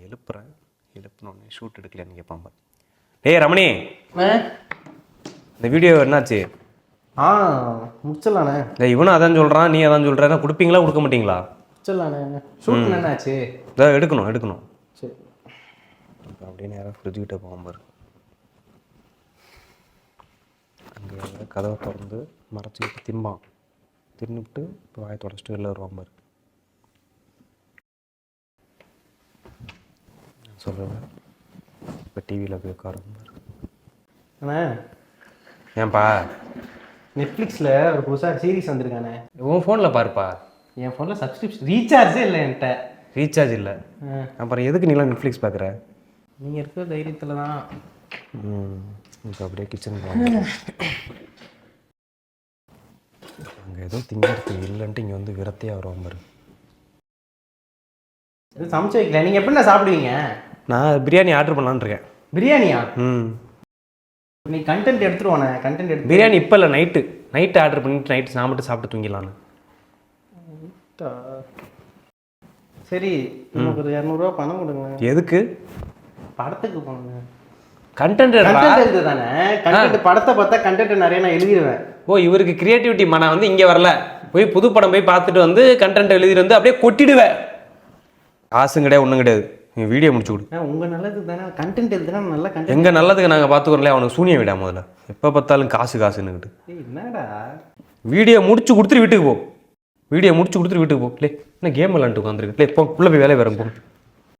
எழுப்புறேன். எழுப்பினோடனே shoot எடுக்கலையான்னு கேட்பான் பாரு. டேய் ரமணி, இந்த வீடியோ என்னாச்சு? முடிச்சிடலாண்ணே. இல்லை இவனும் அதான் சொல்கிறான், நீ அதான் சொல்கிறேன். கொடுப்பீங்களா கொடுக்க மாட்டீங்களா? முடிச்சிடலாண்ணே. ஷூட் என்னாச்சு? இதான் எடுக்கணும். சரி அப்படின்னு யாராவது ஃப்ரிட்ஜுக்கிட்ட போகாம பாரு. அங்கே கதவை திறந்து மறைச்சிக்கிட்டு திம்பான். தின்னுவிட்டு இப்போ வாயை தொடச்சிட்டு வெளில வருவான் பாரு. சொல்லுவேன் இப்போ டிவியில் போய் உட்காருவார். அண்ணா ஏன்பா? நெட்ஃப்ளிக்ஸில் ஒரு புதுசாக சீரிஸ் வந்திருக்கானே. உன் ஃபோனில் பாருப்பா. என் ஃபோனில் சப்ஸ்கிரிப்ஷன் ரீசார்ஜே இல்லை என்கிட்ட. ரீசார்ஜ் இல்லை, அப்புறம் எதுக்கு நீலாம் நெட்ஃப்ளிக்ஸ் பார்க்குற? நீங்கள் இருக்கிற தைரியத்தில் தான். இப்போ அப்படியே கிச்சன் போவாங்க. அங்கே ஏதோ திங்கிறது இல்லைன்ட்டு இங்கே வந்து விரத்தையாக வருவான் பாரு. எதுவும் சமைச்சு வைக்கல. நீங்கள் எப்படிண்ணா சாப்பிடுவீங்க? நான் பிரியாணி ஆர்டர் பண்ணலான்னு இருக்கேன். பிரியாணியா? நீ கண்டென்ட் எடுத்துருவானே. கண்டென்ட் எடுத்து பிரியாணி இப்போ இல்லை, நைட்டு ஆர்டர் பண்ணிட்டு நைட்டு சாப்பிட்டு சாப்பிட்டு தூங்கிடலான்னு. சரி நமக்கு ஒரு 200 பணம் கொடுங்க. எதுக்கு? படத்துக்கு போகணுங்க. கண்டென்ட் எழுது தானே. கண்டென்ட் படத்தை பார்த்தா கண்டென்ட் நிறைய நான் எழுதிடுவேன். ஓ, இவருக்கு கிரியேட்டிவிட்டி மன வந்து இங்கே வரல. போய் புது படம் போய் பார்த்துட்டு வந்து கண்டென்ட் எழுதிட்டு வந்து அப்படியே கொட்டிடுவேன். காசும் கிடையாது, ஒன்றும் கிடையாது. நீங்கள் வீடியோ முடிச்சு கொடு. உங்கள் நல்லதுக்கு தானே கண்டென்ட் எழுதுனா நல்லா கண்டென்ட். எங்கள் நல்லதுக்கு நாங்கள் பார்த்துக்கிறோம்ல. அவனுக்கு சூனியம் விடா முதல்ல. எப்போ பார்த்தாலும் காசுன்னுக்கிட்டு. என்னடா வீடியோ முடிச்சு கொடுத்துட்டு வீட்டுக்கு போ. வீடியோ முடிச்சு கொடுத்துட்டு வீட்டுக்கு போ. இல்லை என்ன கேம் விளாண்டுட்டு உட்காந்துருக்கு. இல்லை இப்போ உள்ளே போய் வேலையை வரேன் போ.